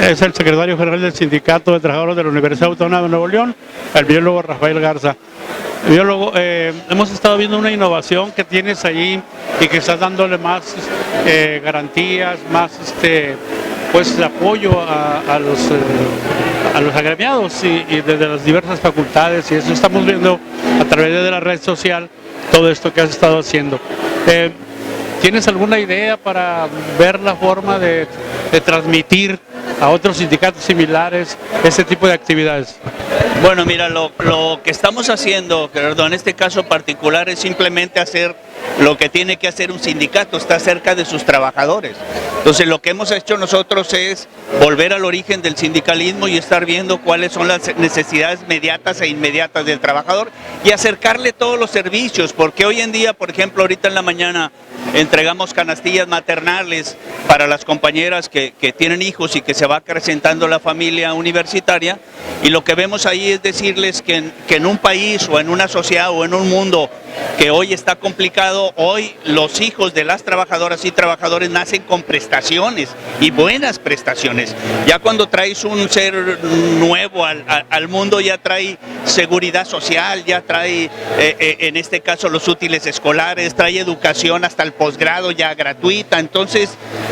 Es el secretario general del Sindicato de Trabajadores de la Universidad Autónoma de Nuevo León, el biólogo Rafael Garza. Biólogo, hemos estado viendo una innovación que tienes ahí y que estás dándole más garantías, más pues apoyo a los agremiados y desde las diversas facultades, y eso estamos viendo a través de la red social todo esto que has estado haciendo. ¿Tienes alguna idea para ver la forma de transmitir a otros sindicatos similares este tipo de actividades? Bueno, mira, lo que estamos haciendo, Gerardo, en este caso particular, es simplemente hacer lo que tiene que hacer un sindicato, está cerca de sus trabajadores. Entonces lo que hemos hecho nosotros es volver al origen del sindicalismo y estar viendo cuáles son las necesidades mediatas e inmediatas del trabajador y acercarle todos los servicios, porque hoy en día, por ejemplo, ahorita en la mañana entregamos canastillas maternales para las compañeras que tienen hijos y que se va acrecentando la familia universitaria, y lo que vemos ahí es decirles que en un país o en una sociedad o en un mundo que hoy está complicado, hoy los hijos de las trabajadoras y trabajadores nacen con prestaciones y buenas prestaciones. Ya cuando traes un ser nuevo al mundo, ya trae seguridad social, ya trae en este caso los útiles escolares, trae educación hasta el posgrado ya gratuita. Entonces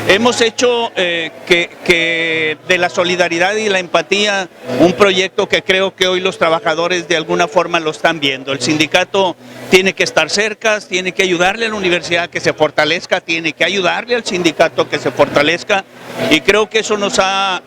hemos hecho que de la solidaridad y la empatía un proyecto que creo que hoy los trabajadores de alguna forma lo están viendo. El sindicato tiene que estar cerca, tiene que ayudarle a la universidad a que se fortalezca, tiene que ayudarle al sindicato a que se fortalezca, y creo que eso nos ha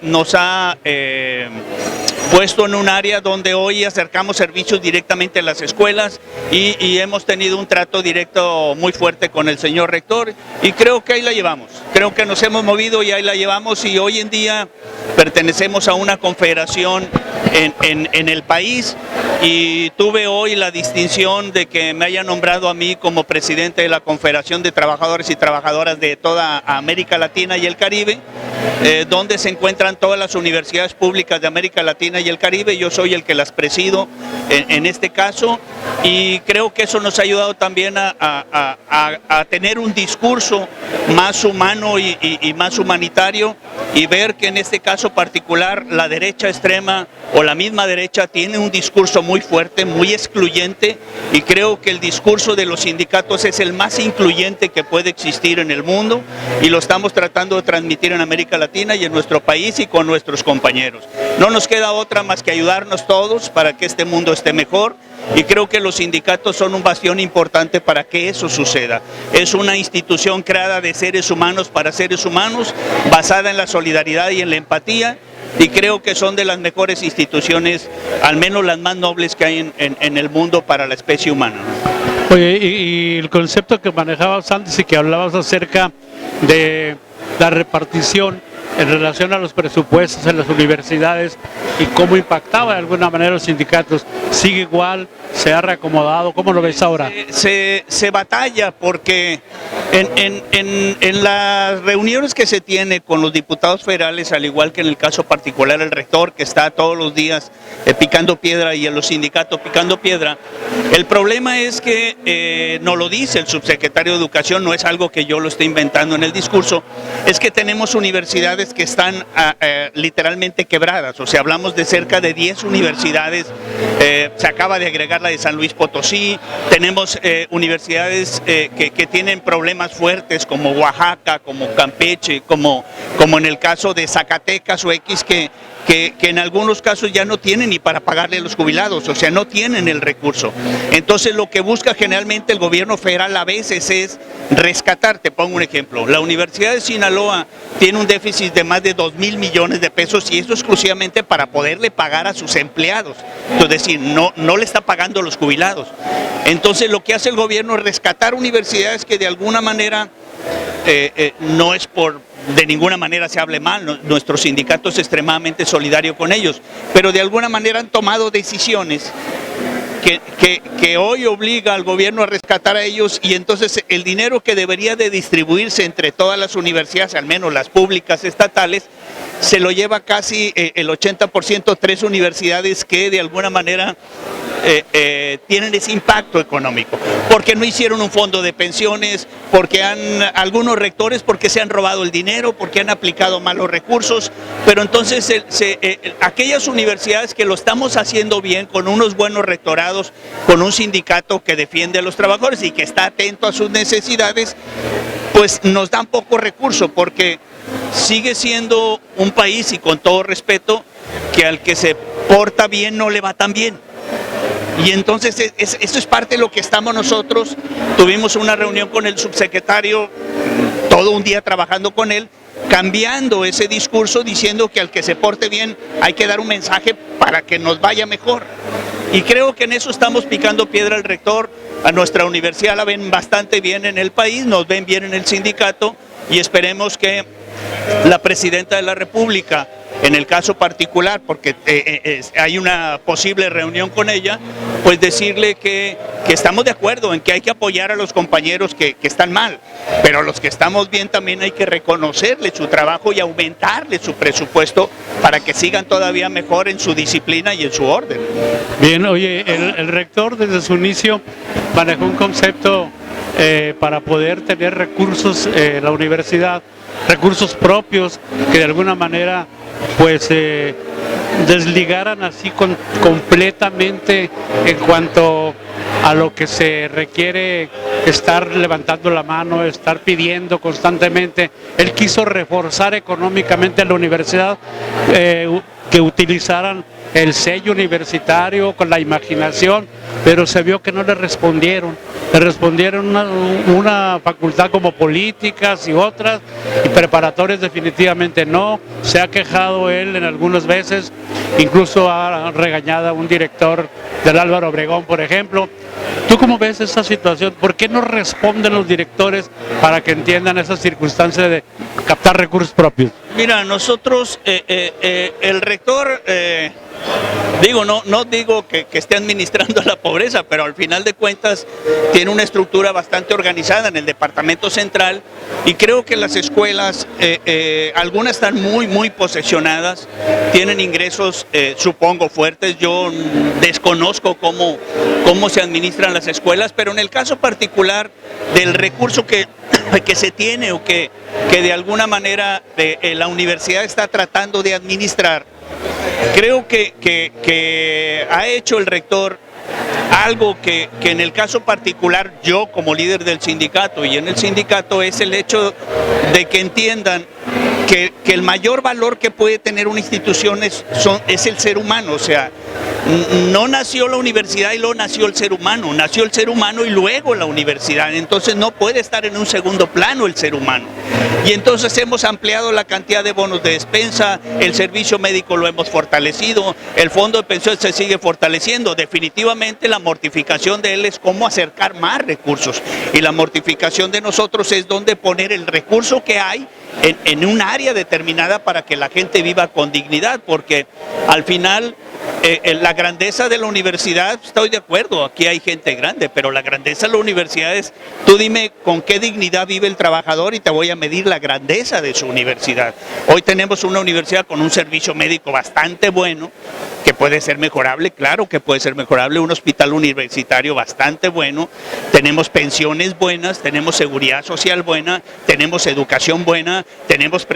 puesto en un área donde hoy acercamos servicios directamente a las escuelas y hemos tenido un trato directo muy fuerte con el señor rector, y creo que ahí la llevamos, creo que nos hemos movido y ahí la llevamos, y hoy en día pertenecemos a una confederación en el país, y tuve hoy la distinción de que me haya nombrado a mí como presidente de la Confederación de Trabajadores y Trabajadoras de toda América Latina y el Caribe, donde se encuentran todas las universidades públicas de América Latina y el Caribe. Yo soy el que las presido en este caso, y creo que eso nos ha ayudado también a tener un discurso más humano y más humanitario, y ver que en este caso particular la derecha extrema o la misma derecha tiene un discurso muy fuerte, muy excluyente, y creo que el discurso de los sindicatos es el más incluyente que puede existir en el mundo, y lo estamos tratando de transmitir en América Latina y en nuestro país y con nuestros compañeros. No nos queda otra más que ayudarnos todos para que este mundo esté mejor, y creo que los sindicatos son un bastión importante para que eso suceda. Es una institución creada de seres humanos para seres humanos, basada en la solidaridad y en la empatía, y creo que son de las mejores instituciones, al menos las más nobles que hay en el mundo para la especie humana. Oye, y el concepto que manejabas antes y que hablabas acerca de la repartición en relación a los presupuestos en las universidades y cómo impactaba de alguna manera los sindicatos, ¿sigue igual? ¿Se ha reacomodado? ¿Cómo lo ves ahora? Se batalla porque en las reuniones que se tiene con los diputados federales, al igual que en el caso particular el rector, que está todos los días picando piedra, y en los sindicatos picando piedra, el problema es que, nos lo dice el subsecretario de Educación, no es algo que yo lo esté inventando en el discurso, es que tenemos universidades que están literalmente quebradas. O sea, hablamos de cerca de 10 universidades, se acaba de agregar la de San Luis Potosí, tenemos universidades que tienen problemas fuertes como Oaxaca, como Campeche, como en el caso de Zacatecas o X, que en algunos casos ya no tienen ni para pagarle a los jubilados, o sea, no tienen el recurso. Entonces lo que busca generalmente el gobierno federal a veces es rescatar. Te pongo un ejemplo, la Universidad de Sinaloa tiene un déficit de más de 2,000 millones de pesos, y eso exclusivamente para poderle pagar a sus empleados, es decir, no le está pagando a los jubilados. Entonces lo que hace el gobierno es rescatar universidades que de alguna manera, no es de ninguna manera se hable mal, nuestro sindicato es extremadamente solidario con ellos, pero de alguna manera han tomado decisiones que hoy obliga al gobierno a rescatar a ellos, y entonces el dinero que debería de distribuirse entre todas las universidades, al menos las públicas estatales, se lo lleva casi el 80%, 3 universidades que de alguna manera tienen ese impacto económico, porque no hicieron un fondo de pensiones, porque algunos rectores porque se han robado el dinero, porque han aplicado malos recursos, pero entonces aquellas universidades que lo estamos haciendo bien, con unos buenos rectorados, con un sindicato que defiende a los trabajadores y que está atento a sus necesidades, pues nos dan poco recurso, porque sigue siendo un país, y con todo respeto, que al que se porta bien no le va tan bien. Y entonces esto es parte de lo que estamos nosotros. Tuvimos una reunión con el subsecretario, todo un día trabajando con él, cambiando ese discurso, diciendo que al que se porte bien hay que dar un mensaje para que nos vaya mejor. Y creo que en eso estamos picando piedra al rector. A nuestra universidad la ven bastante bien en el país, nos ven bien en el sindicato, y esperemos que la presidenta de la República, en el caso particular, porque hay una posible reunión con ella, pues decirle que estamos de acuerdo en que hay que apoyar a los compañeros que están mal, pero los que estamos bien también hay que reconocerle su trabajo y aumentarle su presupuesto para que sigan todavía mejor en su disciplina y en su orden. Bien, oye, el rector desde su inicio manejó un concepto para poder tener recursos la universidad, recursos propios que de alguna manera pues desligaran así completamente en cuanto a lo que se requiere estar levantando la mano, estar pidiendo constantemente. Él quiso reforzar económicamente a la universidad, que utilizaran el sello universitario con la imaginación, pero se vio que no le respondieron una facultad como políticas y otras, y preparatorias definitivamente no. Se ha quejado él en algunas veces, incluso ha regañado a un director del Álvaro Obregón, por ejemplo. ¿Tú cómo ves esa situación? ¿Por qué no responden los directores para que entiendan esa circunstancia de captar recursos propios? Mira, nosotros, el rector, no digo que esté administrando la pobreza, pero al final de cuentas tiene una estructura bastante organizada en el departamento central, y creo que las escuelas, algunas están muy posesionadas, tienen ingresos supongo fuertes. Yo desconozco cómo se administran las escuelas, pero en el caso particular del recurso que se tiene, o que de alguna manera la universidad está tratando de administrar, creo que ha hecho el rector algo que en el caso particular, yo como líder del sindicato y en el sindicato, es el hecho de que entiendan que el mayor valor que puede tener una institución es el ser humano. O sea, no nació la universidad y luego nació el ser humano, nació el ser humano y luego la universidad. Entonces no puede estar en un segundo plano el ser humano. Y entonces hemos ampliado la cantidad de bonos de despensa, el servicio médico lo hemos fortalecido, el fondo de pensiones se sigue fortaleciendo. Definitivamente la mortificación de él es cómo acercar más recursos, y la mortificación de nosotros es dónde poner el recurso que hay en un área determinada para que la gente viva con dignidad, porque al final la grandeza de la universidad, estoy de acuerdo, aquí hay gente grande, pero la grandeza de la universidad es, tú dime con qué dignidad vive el trabajador y te voy a medir la grandeza de su universidad. Hoy tenemos una universidad con un servicio médico bastante bueno, que puede ser mejorable, claro que puede ser mejorable, un hospital universitario bastante bueno, tenemos pensiones buenas, tenemos seguridad social buena, tenemos educación buena, tenemos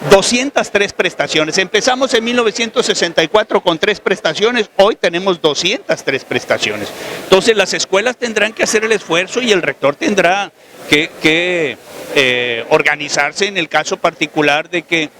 203 prestaciones. Empezamos en 1964 con 3 prestaciones, hoy tenemos 203 prestaciones. Entonces las escuelas tendrán que hacer el esfuerzo, y el rector tendrá que organizarse en el caso particular de que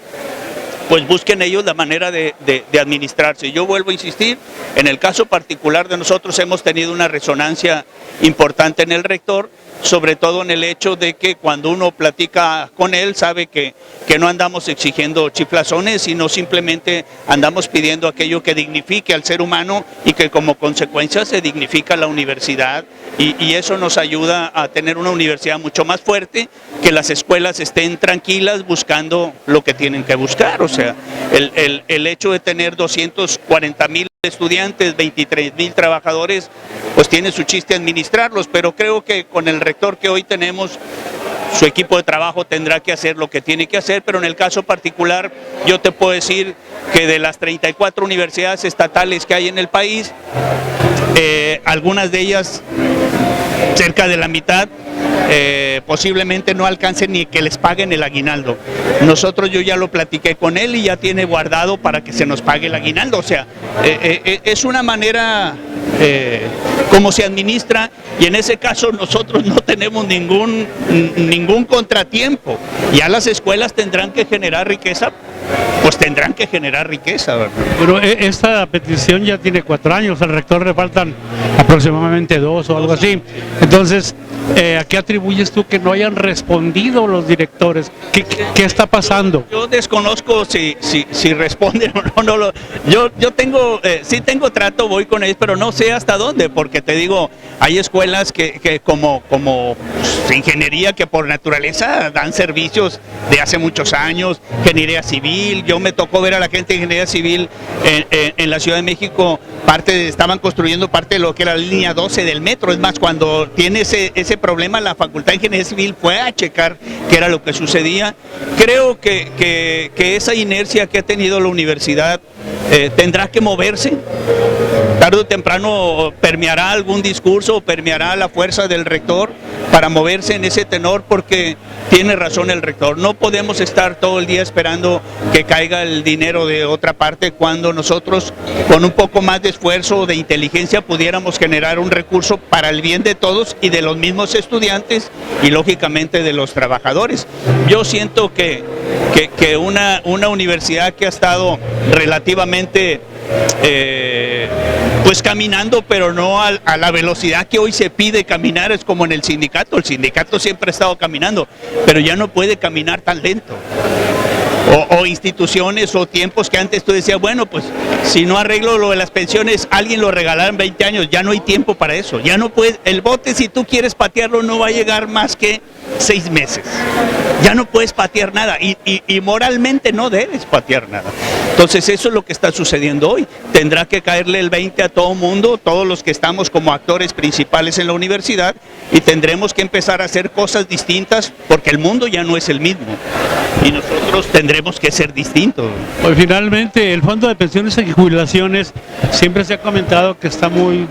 pues busquen ellos la manera de administrarse. Yo vuelvo a insistir, en el caso particular de nosotros hemos tenido una resonancia importante en el rector, sobre todo en el hecho de que cuando uno platica con él sabe que no andamos exigiendo chiflazones, sino simplemente andamos pidiendo aquello que dignifique al ser humano y que como consecuencia se dignifica la universidad, y eso nos ayuda a tener una universidad mucho más fuerte, que las escuelas estén tranquilas buscando lo que tienen que buscar. O sea, el hecho de tener 240,000 estudiantes, 23,000 trabajadores, pues tiene su chiste administrarlos, pero creo que con el rector que hoy tenemos su equipo de trabajo tendrá que hacer lo que tiene que hacer, pero en el caso particular yo te puedo decir que de las 34 universidades estatales que hay en el país, algunas de ellas, cerca de la mitad, posiblemente no alcancen ni que les paguen el aguinaldo. Nosotros, yo ya lo platiqué con él y ya tiene guardado para que se nos pague el aguinaldo. O sea, es una manera como se administra, y en ese caso nosotros no tenemos ningún contratiempo. Ya las escuelas tendrán que generar riqueza, pues tendrán que generar riqueza, ¿verdad? Pero esta petición ya tiene 4 años, al rector le faltan aproximadamente 2 o algo así. Entonces, ¿a qué atribuyes tú que no hayan respondido los directores? ¿Qué está pasando? Yo desconozco si responden o no. Yo tengo, sí tengo trato, voy con ellos, pero no sé hasta dónde, porque te digo, hay escuelas que como ingeniería, que por naturaleza dan servicios de hace muchos años, ingeniería civil. Yo me tocó ver a la gente de ingeniería civil en la Ciudad de México, estaban construyendo parte de lo que era la línea 12 del metro. Es más, cuando tiene ese problema, la Facultad de Ingeniería Civil fue a checar qué era lo que sucedía. Creo que esa inercia que ha tenido la universidad tendrá que moverse. Tarde o temprano permeará algún discurso, permeará la fuerza del rector para moverse en ese tenor, porque tiene razón el rector. No podemos estar todo el día esperando que caiga el dinero de otra parte, cuando nosotros con un poco más de esfuerzo o de inteligencia pudiéramos generar un recurso para el bien de todos y de los mismos estudiantes y lógicamente de los trabajadores. Yo siento que una universidad que ha estado relativamente pues caminando, pero no a la velocidad que hoy se pide caminar, es como en el sindicato. El sindicato siempre ha estado caminando, pero ya no puede caminar tan lento. O instituciones o tiempos que antes tú decías, bueno, pues si no arreglo lo de las pensiones, alguien lo regalará en 20 años, ya no hay tiempo para eso. Ya no puedes, el bote, si tú quieres patearlo, no va a llegar más que 6 meses. Ya no puedes patear nada y moralmente no debes patear nada. Entonces eso es lo que está sucediendo hoy. Tendrá que caerle el 20 a todo mundo, todos los que estamos como actores principales en la universidad, y tendremos que empezar a hacer cosas distintas, porque el mundo ya no es el mismo y nosotros tendremos que ser distintos. Pues finalmente, el Fondo de Pensiones y Jubilaciones siempre se ha comentado que está muy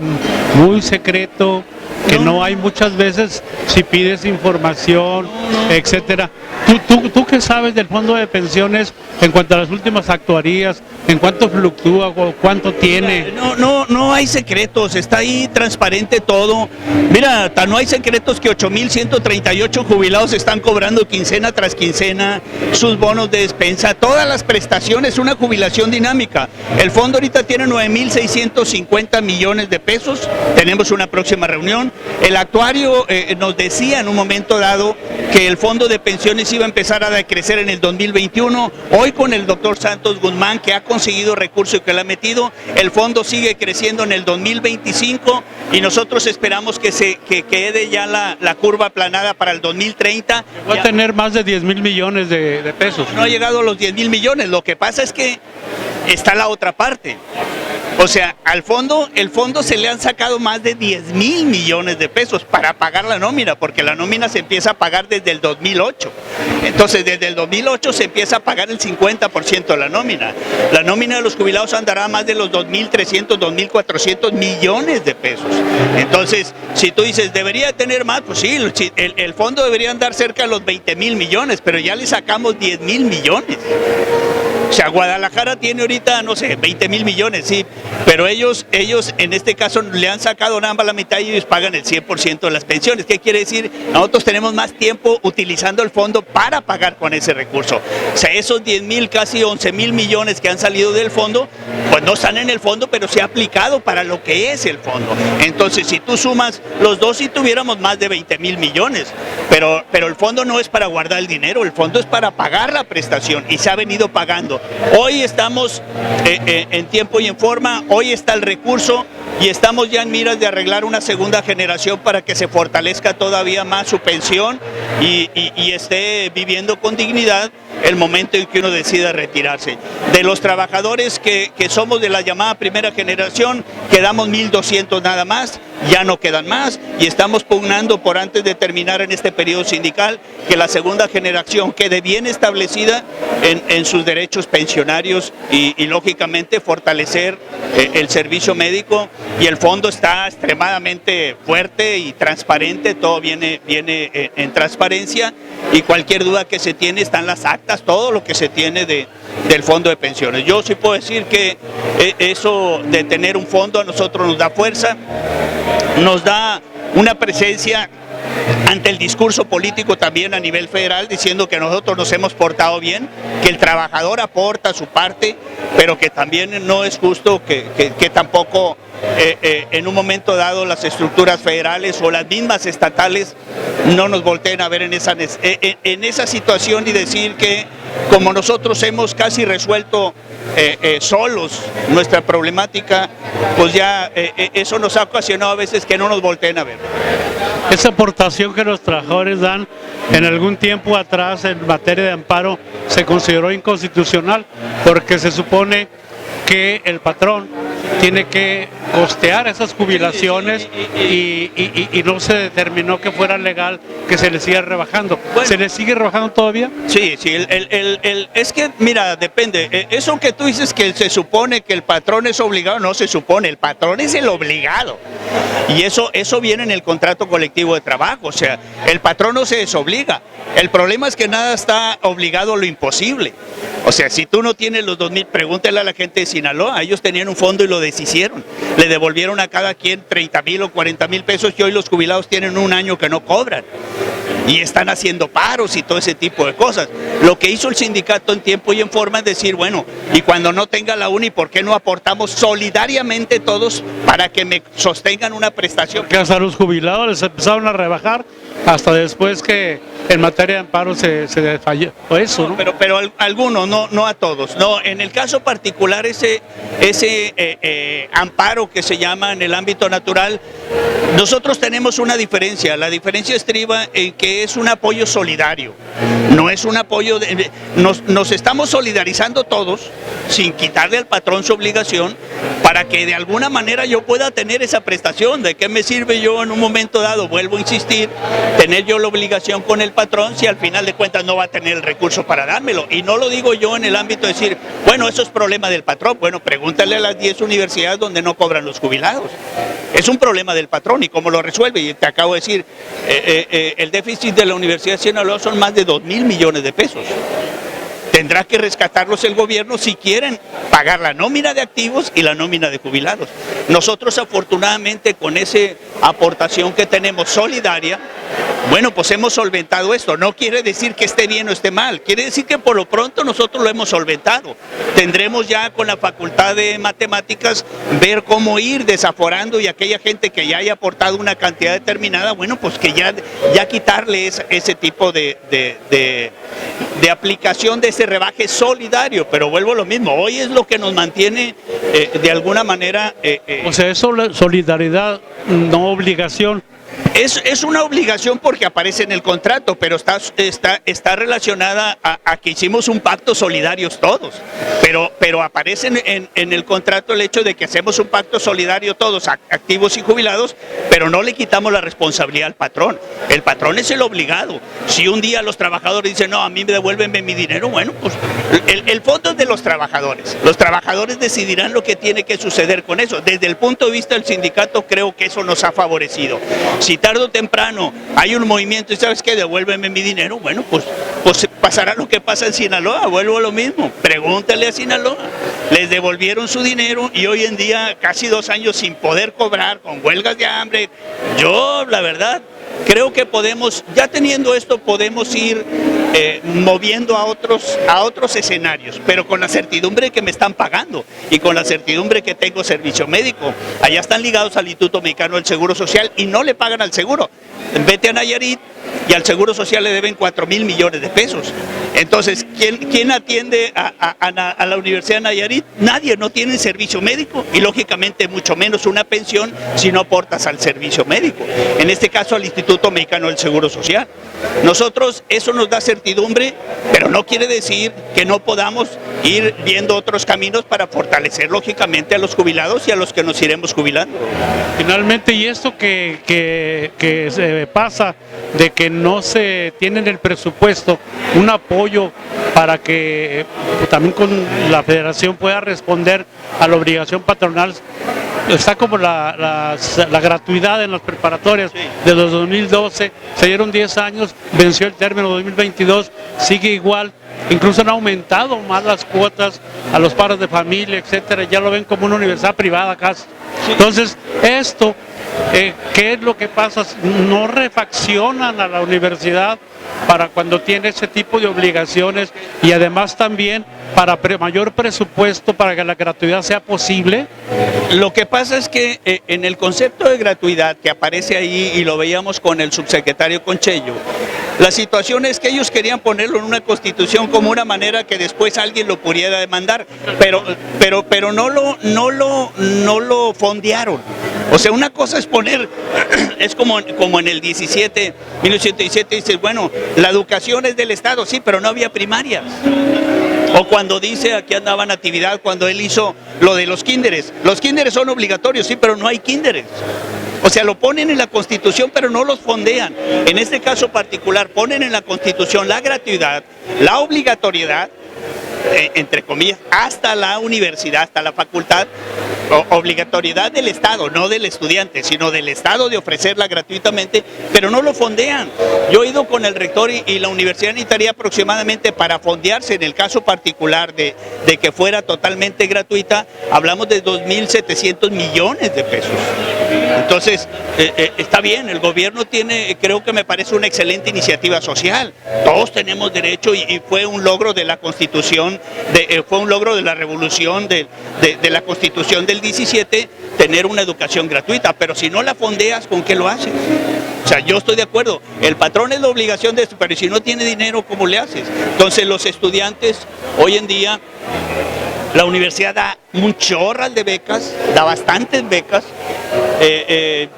secreto, que no hay muchas veces si pides información, etcétera. ¿Tú qué sabes del Fondo de Pensiones en cuanto a las últimas actuarías? ¿En cuánto fluctúa o cuánto tiene? No hay secretos, está ahí transparente todo. Mira, no hay secretos que 8,138 jubilados están cobrando quincena tras quincena, sus bonos de despensa, todas las prestaciones, una jubilación dinámica. El fondo ahorita tiene 9,650 millones de pesos, tenemos una próxima reunión. El actuario nos decía en un momento dado que el fondo de pensiones iba a empezar a decrecer en el 2021. Hoy, con el doctor Santos Guzmán, que ha conseguido recursos y que le ha metido, el fondo sigue creciendo en el 2025 y nosotros esperamos que quede ya la curva aplanada para el 2030. Va a tener más de 10,000 millones de pesos. No ha llegado a los 10,000 millones, lo que pasa es que está la otra parte. O sea, el fondo se le han sacado más de 10,000 millones de pesos para pagar la nómina, porque la nómina se empieza a pagar desde el 2008. Entonces, desde el 2008 se empieza a pagar el 50% de la nómina. La nómina de los jubilados andará más de los 2,300, 2,400 millones de pesos. Entonces, si tú dices, ¿debería tener más? Pues sí, el fondo debería andar cerca de los 20,000 millones, pero ya le sacamos 10,000 millones. O sea, Guadalajara tiene ahorita, no sé, 20,000 millones, sí, pero ellos en este caso le han sacado nada más la mitad y ellos pagan el 100% de las pensiones. ¿Qué quiere decir? Nosotros tenemos más tiempo utilizando el fondo para pagar con ese recurso. O sea, esos 10,000, casi 11,000 millones que han salido del fondo, pues no están en el fondo, pero se ha aplicado para lo que es el fondo. Entonces, si tú sumas los dos, sí tuviéramos más de 20,000 millones, pero el fondo no es para guardar el dinero, el fondo es para pagar la prestación y se ha venido pagando. Hoy estamos en tiempo y en forma, hoy está el recurso y estamos ya en miras de arreglar una segunda generación para que se fortalezca todavía más su pensión y esté viviendo con dignidad el momento en que uno decida retirarse. De los trabajadores que somos de la llamada primera generación, quedamos 1.200 nada más, ya no quedan más y estamos pugnando por antes de terminar en este periodo sindical que la segunda generación quede bien establecida en sus derechos pensionarios y lógicamente fortalecer el servicio médico, y el fondo está extremadamente fuerte y transparente, todo viene en transparencia, y cualquier duda que se tiene están las actas, todo lo que se tiene del fondo de pensiones. Yo sí puedo decir que eso de tener un fondo a nosotros nos da fuerza, nos da una presencia ante el discurso político también a nivel federal, diciendo que nosotros nos hemos portado bien, que el trabajador aporta su parte, pero que también no es justo que tampoco en un momento dado las estructuras federales o las mismas estatales no nos volteen a ver en esa situación y decir que como nosotros hemos casi resuelto solos nuestra problemática, pues ya eso nos ha ocasionado a veces que no nos volteen a ver. Esa aportación que los trabajadores dan en algún tiempo atrás en materia de amparo se consideró inconstitucional porque se supone que el patrón tiene que costear esas jubilaciones y no se determinó que fuera legal que se le siga rebajando. Bueno, ¿se le sigue rebajando todavía? Sí, es que, mira, depende. Eso que tú dices que se supone que el patrón es obligado, no se supone, el patrón es el obligado. Y eso viene en el contrato colectivo de trabajo, o sea, el patrón no se desobliga. El problema es que nada está obligado a lo imposible. O sea, si tú no tienes los 2.000, pregúntale a la gente de Sinaloa, ellos tenían un fondo y lo deshicieron. Le devolvieron a cada quien 30,000 o 40,000 pesos y hoy los jubilados tienen un año que no cobran. Y están haciendo paros y todo ese tipo de cosas. Lo que hizo el sindicato en tiempo y en forma es decir, bueno, y cuando no tenga la UNI, ¿por qué no aportamos solidariamente todos para que me sostengan una prestación? Que hasta los jubilados les empezaron a rebajar hasta después que en materia de amparo se falló eso, ¿no? Pero algunos, no a todos. No, en el caso particular ese amparo que se llama en el ámbito natural, nosotros tenemos una diferencia. La diferencia estriba en que es un apoyo solidario, no es un apoyo nos estamos solidarizando todos sin quitarle al patrón su obligación para que de alguna manera yo pueda tener esa prestación. ¿De qué me sirve yo en un momento dado, vuelvo a insistir, tener yo la obligación con el patrón si al final de cuentas no va a tener el recurso para dármelo? Y no lo digo yo en el ámbito de decir, bueno, eso es problema del patrón. Bueno, pregúntale a las 10 universidades donde no cobran los jubilados. Es un problema del patrón y cómo lo resuelve. Y te acabo de decir, el déficit de la Universidad de Sinaloa son más de 2,000 millones de pesos. Tendrá que rescatarlos el gobierno si quieren pagar la nómina de activos y la nómina de jubilados. Nosotros afortunadamente con esa aportación que tenemos solidaria, bueno, pues hemos solventado esto. No quiere decir que esté bien o esté mal, quiere decir que por lo pronto nosotros lo hemos solventado. Tendremos ya con la facultad de matemáticas ver cómo ir desaforando, y aquella gente que ya haya aportado una cantidad determinada, bueno, pues que ya quitarle ese tipo de aplicación de ese rebaje solidario. Pero vuelvo a lo mismo, hoy es lo que nos mantiene de alguna manera... O sea, es solidaridad, no obligación. Es una obligación porque aparece en el contrato, pero está relacionada a que hicimos un pacto solidarios todos. Pero aparece en el contrato el hecho de que hacemos un pacto solidario todos, activos y jubilados, pero no le quitamos la responsabilidad al patrón. El patrón es el obligado. Si un día los trabajadores dicen, no, a mí devuélveme mi dinero, bueno, pues el fondo es de los trabajadores. Los trabajadores decidirán lo que tiene que suceder con eso. Desde el punto de vista del sindicato, creo que eso nos ha favorecido. Si tarde o temprano hay un movimiento y sabes que devuélveme mi dinero, bueno, pues pasará lo que pasa en Sinaloa, vuelvo a lo mismo, pregúntale a Sinaloa, les devolvieron su dinero y hoy en día casi 2 años sin poder cobrar, con huelgas de hambre. Yo la verdad creo que podemos, ya teniendo esto, podemos ir moviendo a otros escenarios, pero con la certidumbre de que me están pagando y con la certidumbre que tengo servicio médico. Allá están ligados al Instituto Mexicano del Seguro Social y no le pagan al seguro. Vete a Nayarit y al Seguro Social le deben 4,000 millones de pesos. Entonces, ¿quién atiende a la Universidad de Nayarit? Nadie, no tienen servicio médico y lógicamente mucho menos una pensión si no aportas al servicio médico. En este caso al Instituto Mexicano del Seguro Social. Nosotros, eso nos da certidumbre, pero no quiere decir que no podamos ir viendo otros caminos para fortalecer lógicamente a los jubilados y a los que nos iremos jubilando. Finalmente, y esto que se pasa de que no se tiene en el presupuesto un apoyo para que también con la federación pueda responder a la obligación patronal, está como la gratuidad en las preparatorias. Sí. De los 2012, se dieron 10 años, venció el término 2022, sigue igual. Incluso han aumentado más las cuotas a los padres de familia, etcétera, ya lo ven como una universidad privada casi. Sí. Entonces, esto, ¿qué es lo que pasa? No refaccionan a la universidad para cuando tiene ese tipo de obligaciones y además también para mayor presupuesto para que la gratuidad sea posible. Lo que pasa es que en el concepto de gratuidad que aparece ahí, y lo veíamos con el subsecretario Conchello, la situación es que ellos querían ponerlo en una constitución como una manera que después alguien lo pudiera demandar, pero no lo fondearon. O sea, una cosa es poner, es como en el 1917 dices, bueno, la educación es del Estado, sí, pero no había primarias. O cuando dice, aquí andaba Natividad, cuando él hizo lo de los kinderes. Los kinderes son obligatorios, sí, pero no hay kinderes. O sea, lo ponen en la Constitución, pero no los fondean. En este caso particular, ponen en la Constitución la gratuidad, la obligatoriedad, entre comillas, hasta la universidad, hasta la facultad, obligatoriedad del Estado, no del estudiante, sino del Estado de ofrecerla gratuitamente, pero no lo fondean. Yo he ido con el rector y la universidad necesitaría aproximadamente para fondearse en el caso particular de que fuera totalmente gratuita, hablamos de 2.700 millones de pesos. Entonces, está bien, el gobierno tiene, creo que me parece una excelente iniciativa social. Todos tenemos derecho y fue un logro de la Constitución, fue un logro de la revolución de la Constitución del 17, tener una educación gratuita, pero si no la fondeas, ¿con qué lo haces? O sea, yo estoy de acuerdo, el patrón es la obligación de esto, pero si no tiene dinero, ¿cómo le haces? Entonces los estudiantes, hoy en día, la universidad da un chorral de becas, da bastantes becas.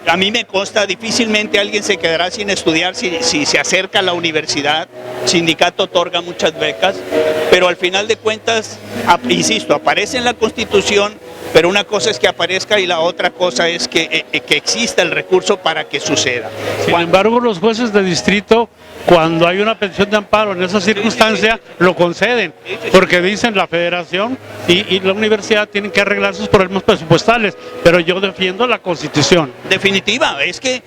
A mí me consta, difícilmente alguien se quedará sin estudiar si se acerca a la universidad. El sindicato otorga muchas becas, pero al final de cuentas, insisto, aparece en la Constitución, pero una cosa es que aparezca y la otra cosa es que exista el recurso para que suceda. Sin embargo, los jueces de distrito, cuando hay una petición de amparo en esa circunstancia, lo conceden, porque dicen la federación y la universidad tienen que arreglar sus problemas presupuestales, pero yo defiendo la Constitución. Definitiva, es que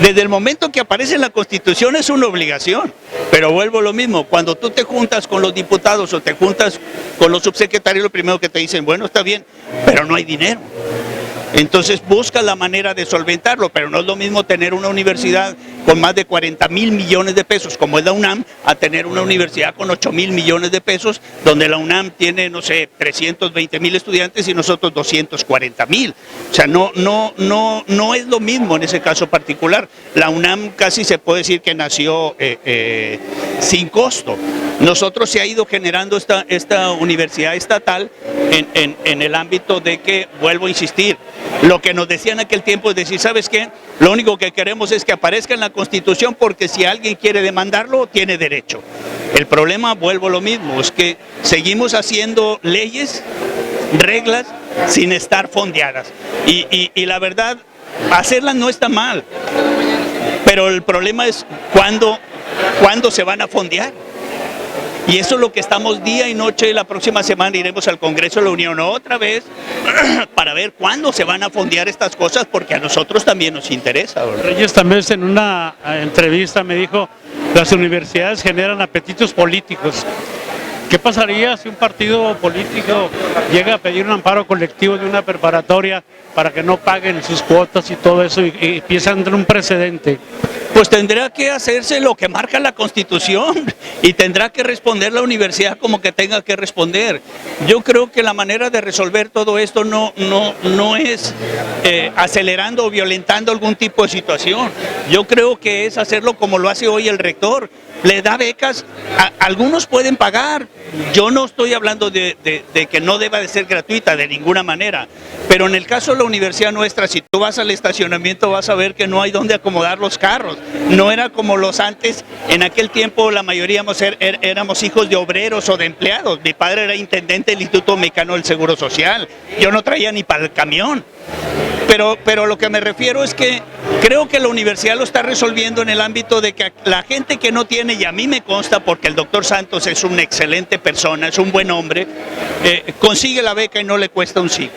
desde el momento que aparece en la Constitución es una obligación, pero vuelvo a lo mismo, cuando tú te juntas con los diputados o te juntas con los subsecretarios, lo primero que te dicen, bueno, está bien, pero no hay dinero. Entonces busca la manera de solventarlo, pero no es lo mismo tener una universidad con más de 40,000 millones de pesos, como es la UNAM, a tener una universidad con 8,000 millones de pesos, donde la UNAM tiene, no sé, 320,000 estudiantes y nosotros 240,000. O sea, no es lo mismo en ese caso particular. La UNAM casi se puede decir que nació sin costo. Nosotros se ha ido generando esta universidad estatal en el ámbito de que, vuelvo a insistir, lo que nos decían en aquel tiempo es decir, ¿sabes qué? Lo único que queremos es que aparezca en la Constitución porque si alguien quiere demandarlo, tiene derecho. El problema, vuelvo a lo mismo, es que seguimos haciendo leyes, reglas, sin estar fondeadas. Y la verdad, hacerlas no está mal, pero el problema es cuándo se van a fondear. Y eso es lo que estamos día y noche. La próxima semana iremos al Congreso de la Unión otra vez para ver cuándo se van a fondear estas cosas, porque a nosotros también nos interesa, ¿verdad? Reyes también en una entrevista me dijo, las universidades generan apetitos políticos. ¿Qué pasaría si un partido político llega a pedir un amparo colectivo de una preparatoria para que no paguen sus cuotas y todo eso y empieza a entrar un precedente? Pues tendrá que hacerse lo que marca la Constitución y tendrá que responder la universidad como que tenga que responder. Yo creo que la manera de resolver todo esto no es acelerando o violentando algún tipo de situación. Yo creo que es hacerlo como lo hace hoy el rector. Le da becas, algunos pueden pagar. Yo no estoy hablando de que no deba de ser gratuita de ninguna manera, pero en el caso de la universidad nuestra, si tú vas al estacionamiento vas a ver que no hay dónde acomodar los carros. no era como los antes. En aquel tiempo la mayoría éramos hijos de obreros o de empleados. Mi padre era intendente del Instituto Mexicano del Seguro Social, yo no traía ni para el camión. Pero lo que me refiero es que creo que la universidad lo está resolviendo en el ámbito de que la gente que no tiene, y a mí me consta porque el doctor Santos es una excelente persona, es un buen hombre, consigue la beca y no le cuesta un sí.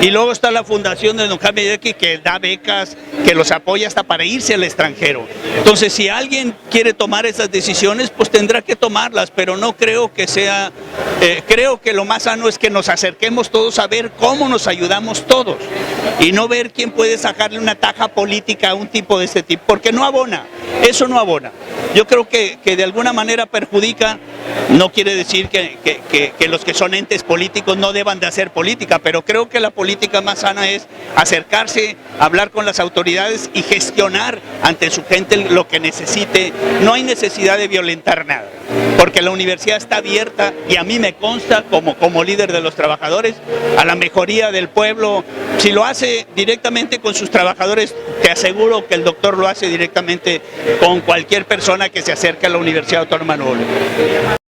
Y luego está la fundación de don Jaime Yaqui, que da becas, que los apoya hasta para irse al extranjero. Entonces, si alguien quiere tomar esas decisiones, pues tendrá que tomarlas, pero no creo que sea, creo que lo más sano es que nos acerquemos todos a ver cómo nos ayudamos todos y no ver quién puede sacarle una taja política a un tipo de este tipo, porque no abona, eso no abona. Yo creo que de alguna manera perjudica, no quiere decir que los que son entes políticos no deban de hacer política, pero creo que la política más sana es acercarse, hablar con las autoridades y gestionar ante su gente lo que necesite. No hay necesidad de violentar nada, porque la universidad está abierta y a mí me consta como líder de los trabajadores a la mejoría del pueblo. Si lo hace directamente con sus trabajadores, te aseguro que el doctor lo hace directamente con cualquier persona que se acerque a la Universidad Autónoma de Nuevo León.